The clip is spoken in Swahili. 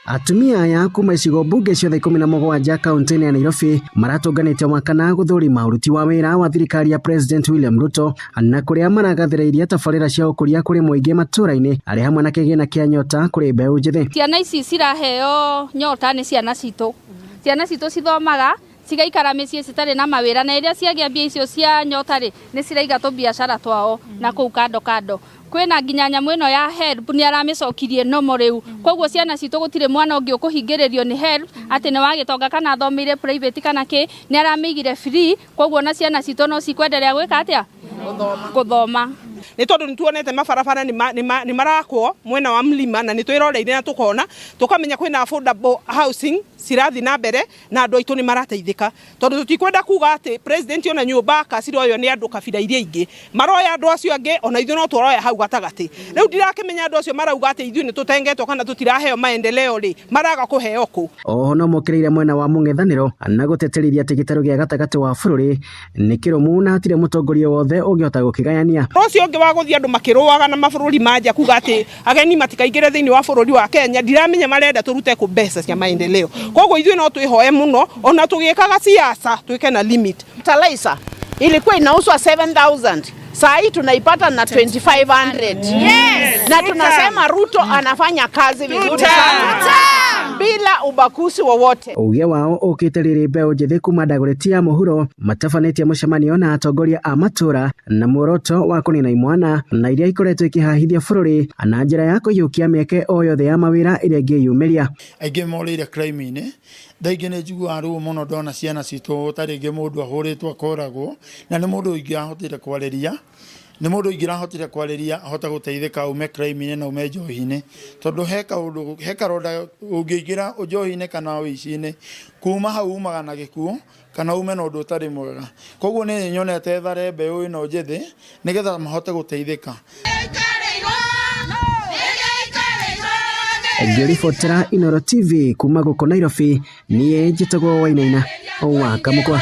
Atumia aya kuma icigo mbunge ciothe 17 kaunti-inĩ ya Nairobi maratũnganĩte wakana gũthũrima ũruti wa wĩra wa thirikari ya President William Ruto na kũrĩa maragathĩrĩirie tabarĩra cia ũkũria kũrĩ mũingĩ matũra-inĩ arĩ hamwe na kĩgĩna kĩa nyota kũrĩ mbeũ njĩthĩ. Ciana ici ciraheo nyota nĩ ciana citũ. Ciana citũ cithomaga cigaikara mĩciĩ citarĩ na mawĩra na iria ciagĩa mbia icio cia nyota rĩ nĩ ciraiga tu biacara twao na kũu kando. Kwĩna nginya nyamũ ĩno ya HELB nĩ aramĩcokirie nomo rĩu. Koguo ciana citũ gũtirĩ mwana ũngĩ ũkũhingĩrĩrio nĩ HELB atĩ nĩ wagĩtonga kana athomeire private kana kĩ, nĩ aramĩigire free. Koguo na ciana citũ no cikwenderea gwĩka atĩa? Gũthoma. Nĩ tondũ nĩtuonete mabarabara nĩ marakwo mwena wa mlima na nĩtwĩroreire na tukona tukamenya kwĩna affordable housing cirathi na mbere na andũ aitũ nĩ marateithĩka tondũ tutikwenda kuga atĩ president ona nyũmba kaciroyo nĩ andũ kabira iria ingĩ maroya andũ acio angĩ ona ithuĩ no turoya hau gatagati. Rĩu ndirakĩmenya andũ acio marauga atĩ ithuĩ nĩ tũtengetwo kana tũtiraheo maendeleo rĩ maraga kũheo kũ. Oho no mokĩrĩire mwena wa mũng'ethanĩro na gũteterithia atĩ gĩtarũ gĩa gatagati wa bũrũri nĩ kĩrũmu na hatirĩ mũtongoria wothe ũngĩhota gũkĩgayania. Ũcio ũngĩ wa gũthiĩ andũ makĩrũaga na mabũrũri manja kuga atĩ ageni matikaingĩre thĩinĩ wa bũrũri wa Kenya ndiramenya marenda tũrute kũ mbeca cia maendeleo. Koguo ithuĩ no twĩhoe mũno ona tũgĩkaga siasa twĩke na limit. Fertilizer ilikuwa inauzwa 7,000. Saa hii tunaipata na 2,500. Yes. Na tunasema Ruto anafanya kazi vizuri sana bila ubakuzi wowote. Uge wao ũkĩte rĩrĩ mbeũ njĩthĩ kuma Dagoretti ya mũhuro matabanĩtie mũcemanio na atongoria a matũra na muoroto wa kũnina imwana na iria ikoretwo ikĩhahithia bũrũri na njĩra ya kũiyũkia mĩeke o yothe ya mawĩra ĩrĩa ĩngĩyumĩria. Aingĩ morĩire crime-inĩ ndaingĩ nĩ njiguaga ruo mũno ndona ciana citũ tarĩngĩ mũndũ ahũrĩtwo akoragwo na nĩ mũndũ ingĩahotire kwarĩria nĩ mũndũ ingĩrahotire kwarĩria ahota gũteithĩka ume crime-inĩ na ume njohi-inĩ tondũ he karonda ũngĩingĩra njohi-inĩ kana ũici-inĩ kuma hau umaga na gĩkuũ kana ume na ũndũ ũtarĩ mwega. Koguo nĩ nyonete thare mbeũ ĩno njĩthĩ nĩgetha mahote gũteithĩka. Ngĩribotera Inooro TV kuma gũkũ Nairobi niĩ njĩtagwo Wainaina wa Kamũkwa.